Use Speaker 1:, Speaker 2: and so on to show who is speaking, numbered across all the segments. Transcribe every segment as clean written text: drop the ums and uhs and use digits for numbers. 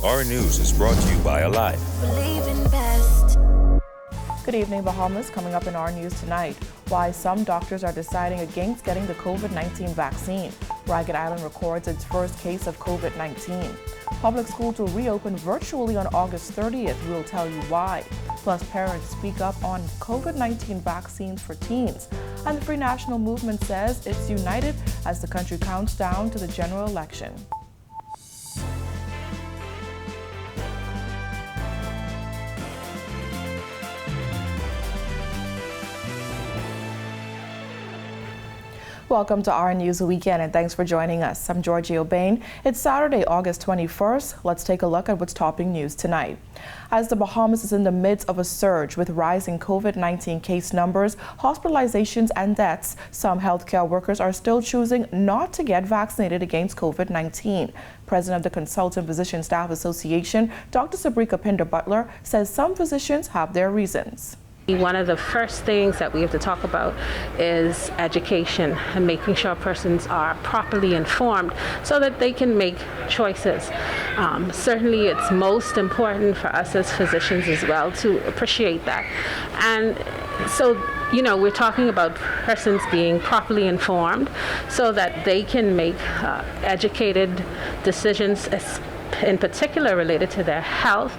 Speaker 1: Our News is brought to you by Alive.
Speaker 2: Good evening, Bahamas. Coming up in our news tonight, why some doctors are deciding against getting the COVID-19 vaccine. Ragged Island records its first case of COVID-19. Public schools will reopen virtually on August 30th. We'll tell you why. Plus, parents speak up on COVID-19 vaccines for teens. And the Free National Movement says it's united as the country counts down to the general election. Welcome to our News Weekend, and thanks for joining us. I'm Georgie O'Bain. It's Saturday, August 21st. Let's take a look at what's topping news tonight. As the Bahamas is in the midst of a surge with rising COVID-19 case numbers, hospitalizations, and deaths, some healthcare workers are still choosing not to get vaccinated against COVID-19. President of the Consultant Physician Staff Association, Dr. Sabrika Pinder-Butler, says some physicians have their reasons.
Speaker 3: One of the first things that we have to talk about is education and making sure persons are properly informed so that they can make choices. Certainly it's most important for us as physicians as well to appreciate that. And so, we're talking about persons being properly informed so that they can make educated decisions, in particular related to their health,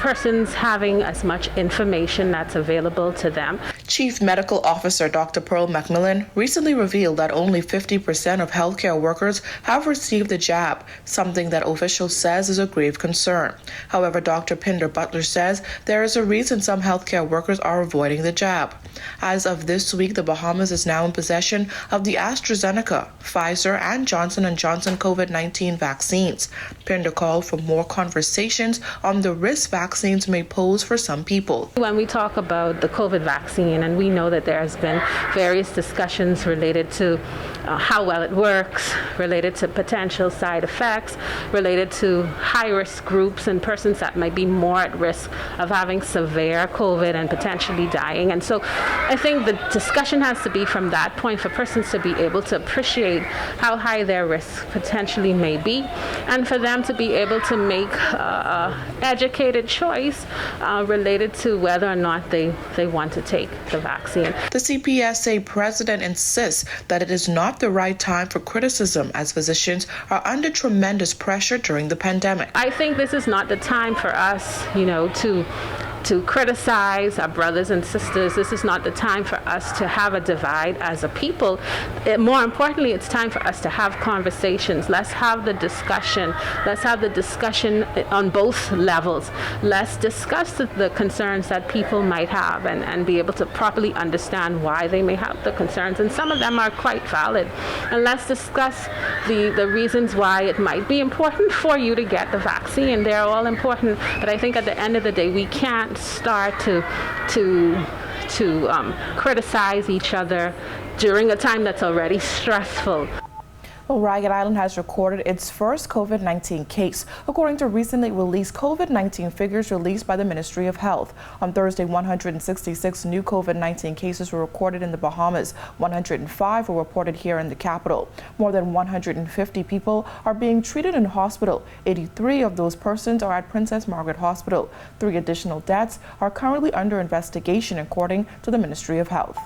Speaker 3: persons having as much information that's available to them.
Speaker 2: Chief Medical Officer Dr. Pearl Macmillan recently revealed that only 50% of healthcare workers have received the jab, something that officials says is a grave concern. However, Dr. Pinder-Butler says there is a reason some healthcare workers are avoiding the jab. As of this week, the Bahamas is now in possession of the AstraZeneca, Pfizer, and Johnson & Johnson COVID-19 vaccines. Pinder called for more conversations on the risk vaccines may pose for some people.
Speaker 3: When we talk about the COVID vaccine, and we know that there has been various discussions related to how well it works, related to potential side effects, related to high-risk groups and persons that might be more at risk of having severe COVID and potentially dying. And so I think the discussion has to be from that point for persons to be able to appreciate how high their risk potentially may be, and for them to be able to make an educated choice related to whether or not they want to take the vaccine.
Speaker 2: The CPSA president insists that it is not the right time for criticism as physicians are under tremendous pressure during the pandemic.
Speaker 3: I think this is not the time for us, to criticize our brothers and sisters. This is not the time for us to have a divide as a people. More importantly, it's time for us to have conversations. Let's have the discussion. Let's have the discussion on both levels. Let's discuss the concerns that people might have and be able to properly understand why they may have the concerns. And some of them are quite valid. And let's discuss the reasons why it might be important for you to get the vaccine. They're all important, but I think at the end of the day, we can't start to criticize each other during a time that's already stressful.
Speaker 2: Well, Ragged Island has recorded its first COVID-19 case, according to recently released COVID-19 figures released by the Ministry of Health. On Thursday, 166 new COVID-19 cases were recorded in the Bahamas. 105 were reported here in the capital. More than 150 people are being treated in hospital. 83 of those persons are at Princess Margaret Hospital. 3 additional deaths are currently under investigation, according to the Ministry of Health.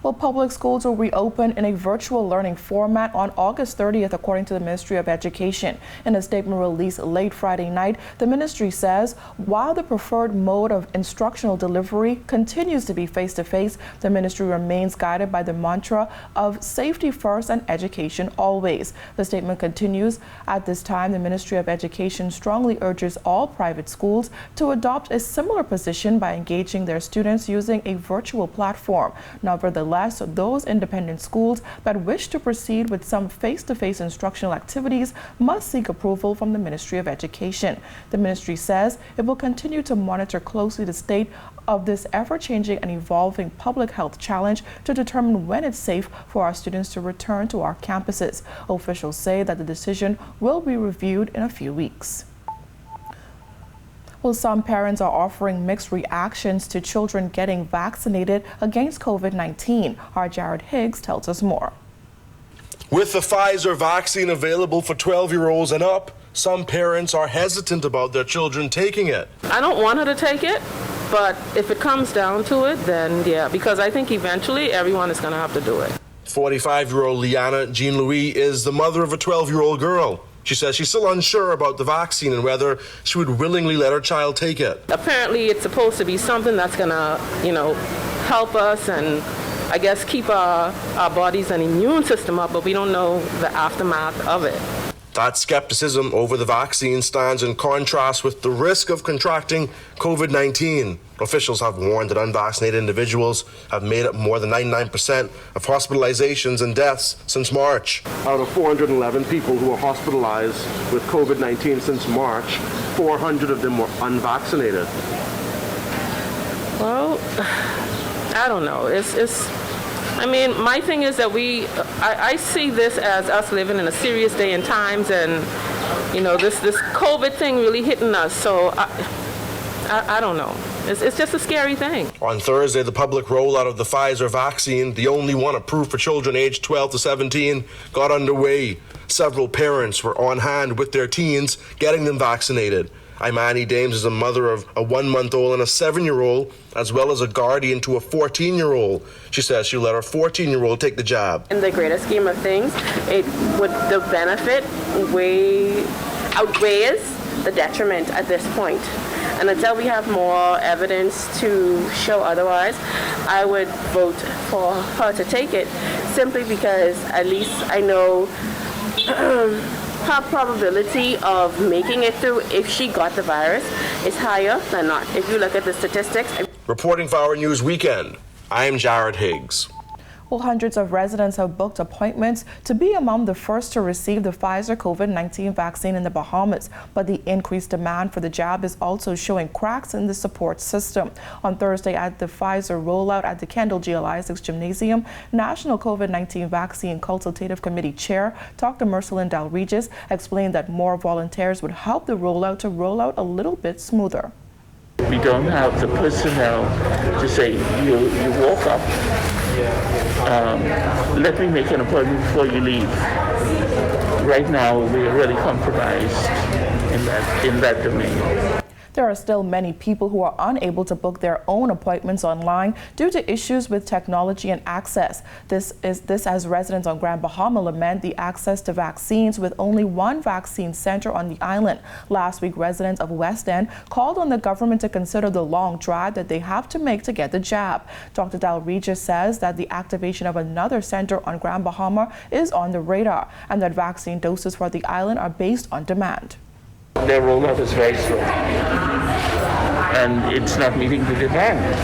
Speaker 2: Well, public schools will reopen in a virtual learning format on August 30th, according to the Ministry of Education. In a statement released late Friday night, the ministry says while the preferred mode of instructional delivery continues to be face-to-face, the ministry remains guided by the mantra of safety first and education always. The statement continues, at this time, the Ministry of Education strongly urges all private schools to adopt a similar position by engaging their students using a virtual platform. Nevertheless, those independent schools that wish to proceed with some face-to-face instructional activities must seek approval from the Ministry of Education. The ministry says it will continue to monitor closely the state of this ever-changing and evolving public health challenge to determine when it's safe for our students to return to our campuses. Officials say that the decision will be reviewed in a few weeks. Well, some parents are offering mixed reactions to children getting vaccinated against COVID-19. Our Jared Higgs tells us more.
Speaker 4: With the Pfizer vaccine available for 12-year-olds and up, some parents are hesitant about their children taking it.
Speaker 3: I don't want her to take it, but if it comes down to it, then yeah, because I think eventually everyone is going to have to do it.
Speaker 4: 45-year-old Liana Jean-Louis is the mother of a 12-year-old girl. She says she's still unsure about the vaccine and whether she would willingly let her child take it.
Speaker 3: Apparently it's supposed to be something that's going to, help us and I guess keep our bodies and immune system up, but we don't know the aftermath of it.
Speaker 4: That skepticism over the vaccine stands in contrast with the risk of contracting COVID-19. Officials have warned that unvaccinated individuals have made up more than 99% of hospitalizations and deaths since March. Out of 411 people who were hospitalized with COVID-19 since March, 400 of them were unvaccinated.
Speaker 3: Well, I don't know. My thing is that I see this as us living in a serious day and times, and this COVID thing really hitting us. So I don't know. It's just a scary thing.
Speaker 4: On Thursday, the public rollout of the Pfizer vaccine, the only one approved for children aged 12 to 17, got underway. Several parents were on hand with their teens getting them vaccinated. Imani Dames is a mother of a 1-month-old and a 7-year-old, as well as a guardian to a 14-year-old. She says she'll let her 14-year-old take the jab.
Speaker 5: In the greater scheme of things, the benefit outweighs the detriment at this point. And until we have more evidence to show otherwise, I would vote for her to take it, simply because at least I know her probability of making it through if she got the virus is higher than not. If you look at the statistics.
Speaker 4: Reporting for Our News Weekend, I am Jared Higgs.
Speaker 2: Well, hundreds of residents have booked appointments to be among the first to receive the Pfizer COVID-19 vaccine in the Bahamas. But the increased demand for the jab is also showing cracks in the support system. On Thursday at the Pfizer rollout at the Kendall G. Isaacs Gymnasium, National COVID-19 Vaccine Consultative Committee Chair Dr. Mercelin Dalregis explained that more volunteers would help the rollout to roll out a little bit smoother.
Speaker 6: We don't have the personnel to say, you walk up, let me make an appointment before you leave. Right now, we are really compromised in that domain.
Speaker 2: There are still many people who are unable to book their own appointments online due to issues with technology and access. This as residents on Grand Bahama lament the access to vaccines with only one vaccine center on the island. Last week, residents of West End called on the government to consider the long drive that they have to make to get the jab. Dr. Dalregis says that the activation of another center on Grand Bahama is on the radar and that vaccine doses for the island are based on demand.
Speaker 6: Their rollout is very slow, and it's not meeting the demand.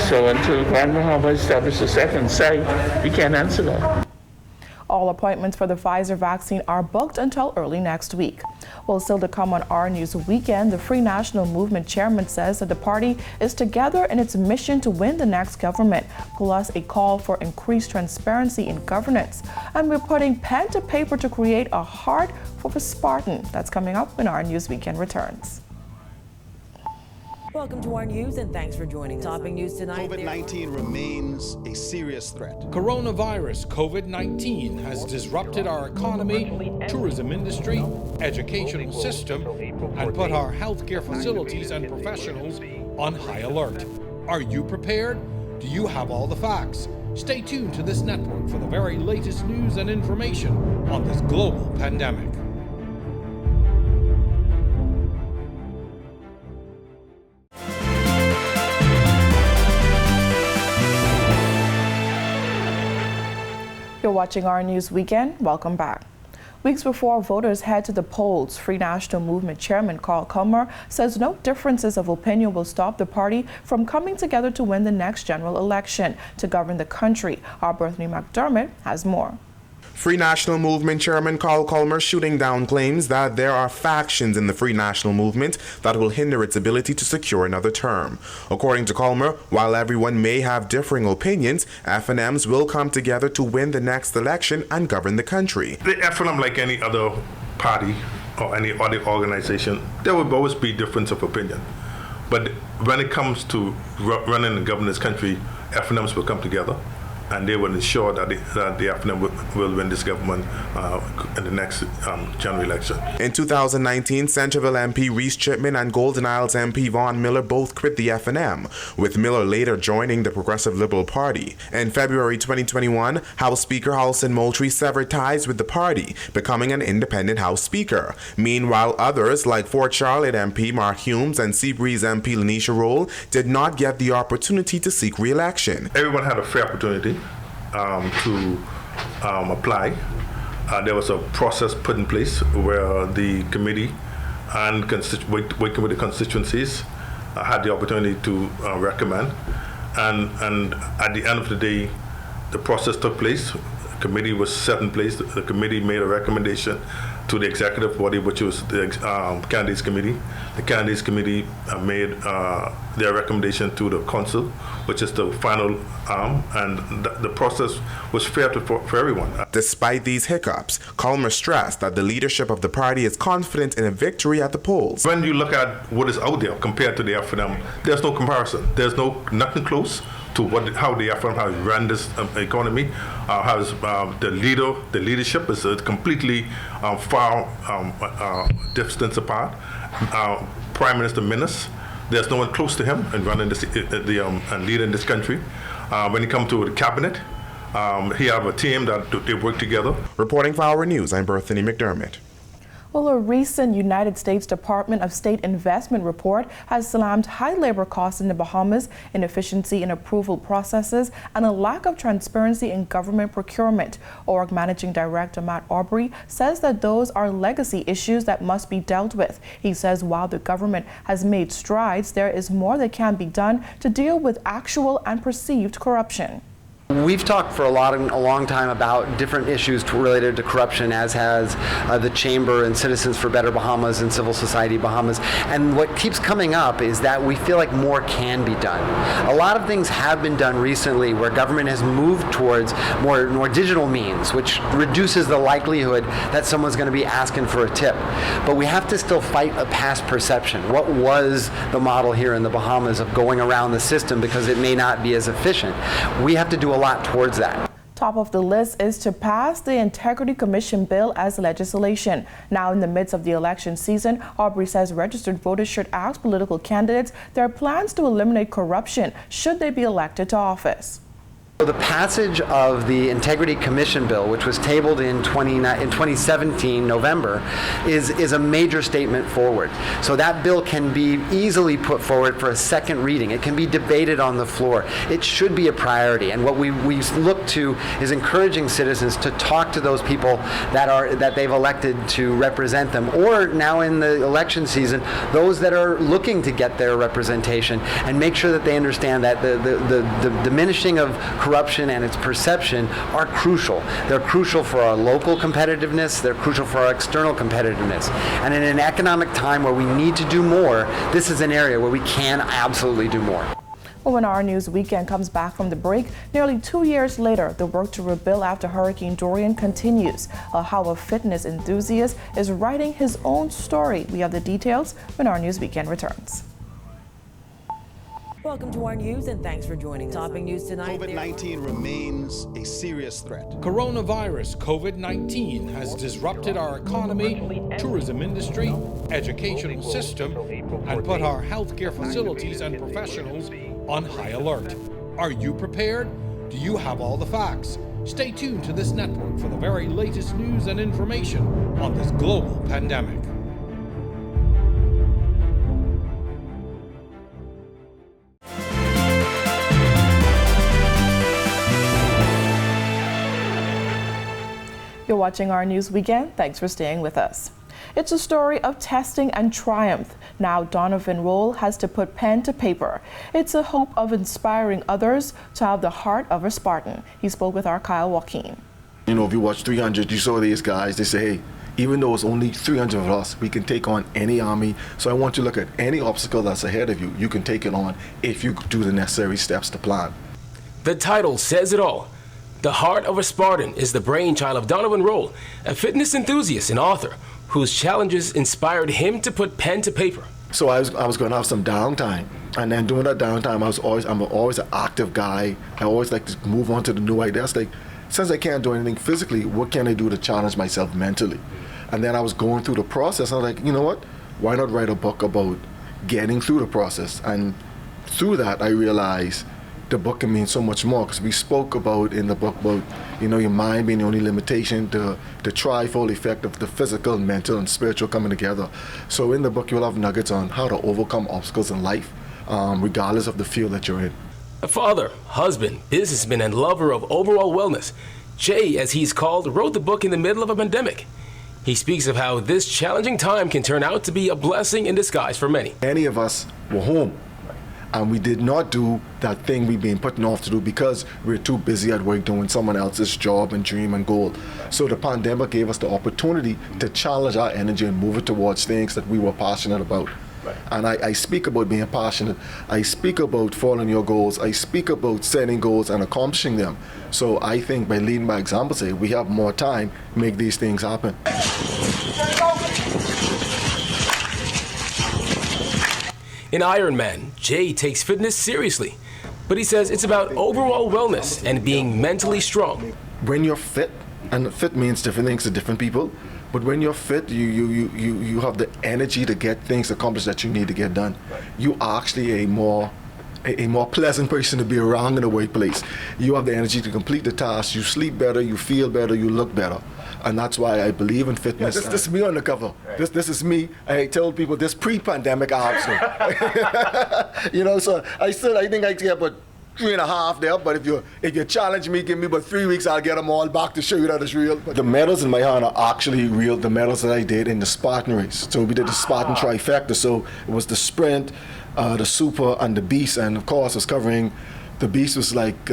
Speaker 6: So until Grand Bahama establishes a second site, we can't answer that.
Speaker 2: All appointments for the Pfizer vaccine are booked until early next week. Well, still to come on Our News Weekend, the Free National Movement chairman says that the party is together in its mission to win the next government, plus a call for increased transparency in governance. And we're putting pen to paper to create a heart for a Spartan. That's coming up when Our News Weekend returns.
Speaker 7: Welcome to our news and thanks for joining us. Topping news tonight.
Speaker 8: COVID-19 remains a serious threat.
Speaker 9: Coronavirus COVID-19 has disrupted our economy, tourism industry, educational system, and put our healthcare facilities and professionals on high alert. Are you prepared? Do you have all the facts? Stay tuned to this network for the very latest news and information on this global pandemic.
Speaker 2: You're watching Our News Weekend. Welcome back. Weeks before voters head to the polls, Free National Movement Chairman Carl Culmer says no differences of opinion will stop the party from coming together to win the next general election to govern the country. Our Bethany McDermott has more.
Speaker 10: Free National Movement Chairman Carl Culmer shooting down claims that there are factions in the Free National Movement that will hinder its ability to secure another term. According to Culmer, while everyone may have differing opinions, FNMs will come together to win the next election and govern the country.
Speaker 11: The FNM, like any other party or any other organization, there will always be difference of opinion. But when it comes to running and governing this country, FNMs will come together and they will ensure that the FNM will win this government in the next general election.
Speaker 10: In 2019, Centreville MP Reese Chipman and Golden Isles MP Vaughn Miller both quit the FNM, with Miller later joining the Progressive Liberal Party. In February 2021, House Speaker Halson Moultrie severed ties with the party, becoming an independent House Speaker. Meanwhile, others like Fort Charlotte MP Mark Humes and Seabreeze MP Lanisha Roll did not get the opportunity to seek re-election.
Speaker 11: Everyone had a fair opportunity to apply. There was a process put in place where the committee and working with the constituencies had the opportunity to recommend. And at the end of the day, the process took place. The committee was set in place. The committee made a recommendation to the executive body, which was the candidates committee. The candidates committee made their recommendation to the council, which is the final arm, and the process was fair for everyone.
Speaker 10: Despite these hiccups, Culmer stressed that the leadership of the party is confident in a victory at the polls.
Speaker 11: When you look at what is out there compared to the FNM, there's no comparison. There's nothing close to how the FNM has run this economy, has the leadership is completely far distance apart. Prime Minister Minnis, there's no one close to him in running this, and leading this country. When it comes to the cabinet, he have a team that they work together.
Speaker 10: Reporting for Our News, I'm Berthany McDermott.
Speaker 2: Well, a recent United States Department of State investment report has slammed high labor costs in the Bahamas, inefficiency in approval processes, and a lack of transparency in government procurement. ORG Managing Director Matt Aubrey says that those are legacy issues that must be dealt with. He says while the government has made strides, there is more that can be done to deal with actual and perceived corruption.
Speaker 12: We've talked for a long time about different issues related to corruption, as has the Chamber and Citizens for Better Bahamas and Civil Society Bahamas. And what keeps coming up is that we feel like more can be done. A lot of things have been done recently where government has moved towards more digital means, which reduces the likelihood that someone's going to be asking for a tip. But we have to still fight a past perception. What was the model here in the Bahamas of going around the system because it may not be as efficient? We have to do a lot towards that.
Speaker 2: Top of the list is to pass the Integrity Commission bill as legislation. Now in the midst of the election season, Aubrey says registered voters should ask political candidates their plans to eliminate corruption should they be elected to office.
Speaker 12: The passage of the Integrity Commission bill, which was tabled in 2017, November, is a major statement forward. So that bill can be easily put forward for a second reading. It can be debated on the floor. It should be a priority. And what we look to is encouraging citizens to talk to those people that they've elected to represent them, or now in the election season, those that are looking to get their representation, and make sure that they understand that the diminishing of corruption and its perception are crucial. They're crucial for our local competitiveness. They're crucial for our external competitiveness. And in an economic time where we need to do more, this is an area where we can absolutely do more.
Speaker 2: Well, when Our News Weekend comes back from the break, nearly 2 years later, the work to rebuild after Hurricane Dorian continues. How a fitness enthusiast is writing his own story. We have the details when Our News Weekend returns.
Speaker 7: Welcome to our news and thanks for joining us. Topping news tonight.
Speaker 8: COVID-19 remains a serious threat.
Speaker 9: Coronavirus COVID-19 has disrupted our economy, tourism industry, educational system, and put our healthcare facilities and professionals on high alert. Are you prepared? Do you have all the facts? Stay tuned to this network for the very latest news and information on this global pandemic.
Speaker 2: You're watching Our News Weekend. Thanks for staying with us. It's a story of testing and triumph. Now Donovan Roll has to put pen to paper. It's a hope of inspiring others to have the heart of a Spartan. He spoke with our Kyle Joaquin.
Speaker 13: You know, if you watch 300, you saw these guys, they say, hey, even though it's only 300 of us, we can take on any army. So I want you to look at any obstacle that's ahead of you. You can take it on if you do the necessary steps to plan.
Speaker 14: The title says it all. The Heart of a Spartan is the brainchild of Donovan Roll, a fitness enthusiast and author whose challenges inspired him to put pen to paper.
Speaker 13: So I was going to have some downtime, and then during that downtime, I'm always an active guy. I always like to move on to the new ideas. Like, since I can't do anything physically, what can I do to challenge myself mentally? And then I was going through the process. I was like, you know what? Why not write a book about getting through the process? And through that, I realized the book can mean so much more, because we spoke about in the book about, your mind being the only limitation, the trifold effect of the physical, mental, and spiritual coming together. So in the book, you'll have nuggets on how to overcome obstacles in life, regardless of the field that you're in.
Speaker 14: A father, husband, businessman, and lover of overall wellness, Jay, as he's called, wrote the book in the middle of a pandemic. He speaks of how this challenging time can turn out to be a blessing in disguise for many.
Speaker 13: Many of us were home, and we did not do that thing we've been putting off to do because we're too busy at work doing someone else's job and dream and goal. So the pandemic gave us the opportunity to challenge our energy and move it towards things that we were passionate about. Right. And I speak about being passionate. I speak about following your goals. I speak about setting goals and accomplishing them. So I think by leading by example, say we have more time to make these things happen.
Speaker 14: In Ironman, Jay takes fitness seriously, but he says it's about overall wellness and being mentally strong.
Speaker 13: When you're fit, and fit means different things to different people, but when you're fit, you have the energy to get things accomplished that you need to get done. You are actually a more pleasant person to be around in the workplace. You have the energy to complete the task. You sleep better, you feel better, you look better. And that's why I believe in fitness. Yeah, this is me on the cover. Right. This is me. I tell people this pre-pandemic option. So I think I get about 3.5 there, but if you challenge me, give me about 3 weeks, I'll get them all back to show you that it's real. But the medals in my hand are actually real, the medals that I did in the Spartan race. So we did the Spartan trifecta. So it was the sprint, the super, and the beast. And of course, it's covering, the beast was like,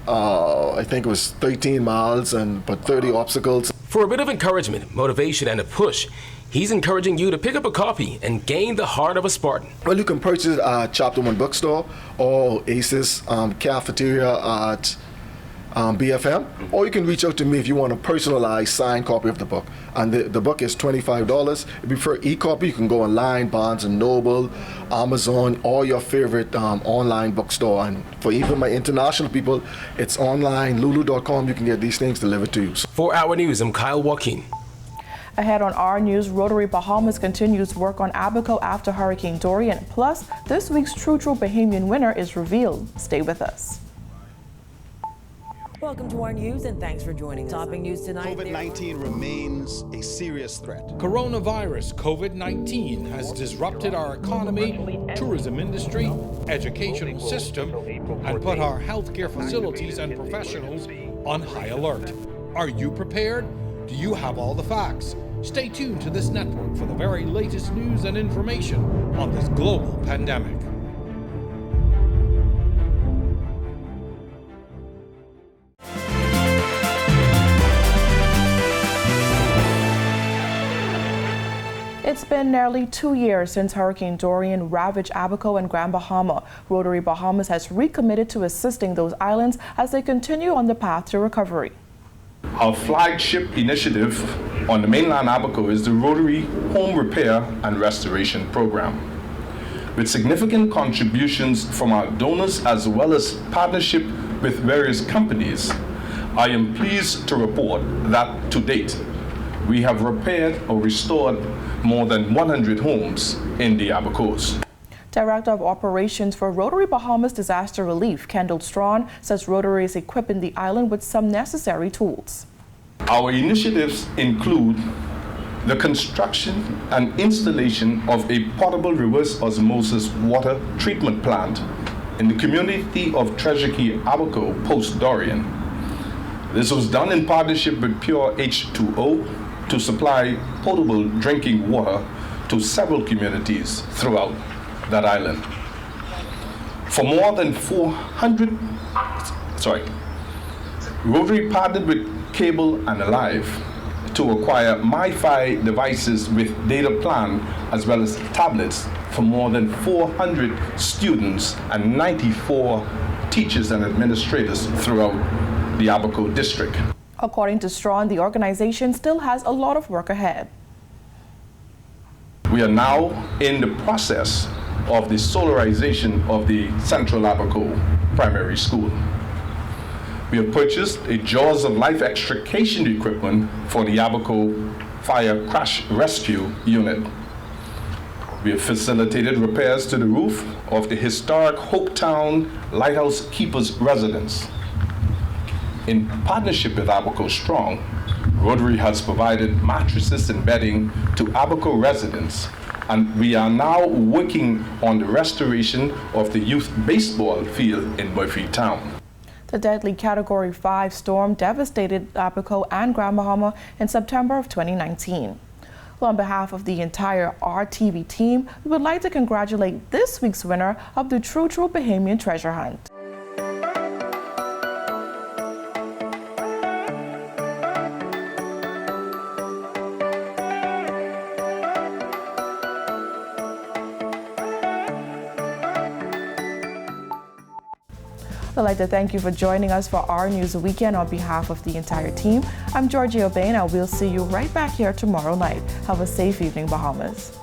Speaker 13: I think it was 13 miles but 30 obstacles.
Speaker 14: For a bit of encouragement, motivation, and a push, he's encouraging you to pick up a copy and gain the heart of a Spartan.
Speaker 13: Well, you can purchase it at Chapter 1 Bookstore or Aces Cafeteria at BFM, or you can reach out to me if you want a personalized signed copy of the book. And the book is $25. If you prefer e-copy, you can go online, Barnes & Noble, Amazon, or your favorite online bookstore. And for even my international people, it's online, lulu.com. You can get these things delivered to you.
Speaker 14: For Our News, I'm Kyle Joaquin.
Speaker 2: Ahead on our news, Rotary Bahamas continues work on Abaco after Hurricane Dorian. Plus, this week's True Bahamian winner is revealed. Stay with us.
Speaker 7: Welcome to our news, and thanks for joining us. Topping news tonight.
Speaker 8: COVID-19 remains a serious threat.
Speaker 9: Coronavirus COVID-19 has disrupted our economy, tourism industry, educational system, and put our healthcare facilities and professionals on high alert. Are you prepared? Do you have all the facts? Stay tuned to this network for the very latest news and information on this global pandemic.
Speaker 2: It's been nearly 2 years since Hurricane Dorian ravaged Abaco and Grand Bahama. Rotary Bahamas has recommitted to assisting those islands as they continue on the path to recovery.
Speaker 15: Our flagship initiative on the mainland Abaco is the Rotary Home Repair and Restoration Program. With significant contributions from our donors as well as partnership with various companies, I am pleased to report that to date, we have repaired or restored more than 100 homes in the Abacos.
Speaker 2: Director of Operations for Rotary Bahamas Disaster Relief, Kendall Strawn, says Rotary is equipping the island with some necessary tools.
Speaker 15: Our initiatives include the construction and installation of a portable reverse osmosis water treatment plant in the community of Treasure Key, Abaco, post-Dorian. This was done in partnership with Pure H2O to supply potable drinking water to several communities throughout that island. For more than 400, Rotary partnered with Cable and Alive to acquire MiFi devices with data plan as well as tablets for more than 400 students and 94 teachers and administrators throughout the Abaco district.
Speaker 2: According to Strawn, the organization still has a lot of work ahead.
Speaker 15: We are now in the process of the solarization of the Central Abaco Primary School. We have purchased a Jaws of Life extrication equipment for the Abaco Fire Crash Rescue Unit. We have facilitated repairs to the roof of the historic Hopetown Lighthouse Keepers residence. In partnership with Abaco Strong, Rotary has provided mattresses and bedding to Abaco residents, and we are now working on the restoration of the youth baseball field in Murphytown.
Speaker 2: The deadly Category 5 storm devastated Abaco and Grand Bahama in September of 2019. Well, on behalf of the entire RTV team, we would like to congratulate this week's winner of the True Bahamian Treasure Hunt. I'd like to thank you for joining us for our News Weekend on behalf of the entire team. I'm Georgia Bain, and we'll see you right back here tomorrow night. Have a safe evening, Bahamas.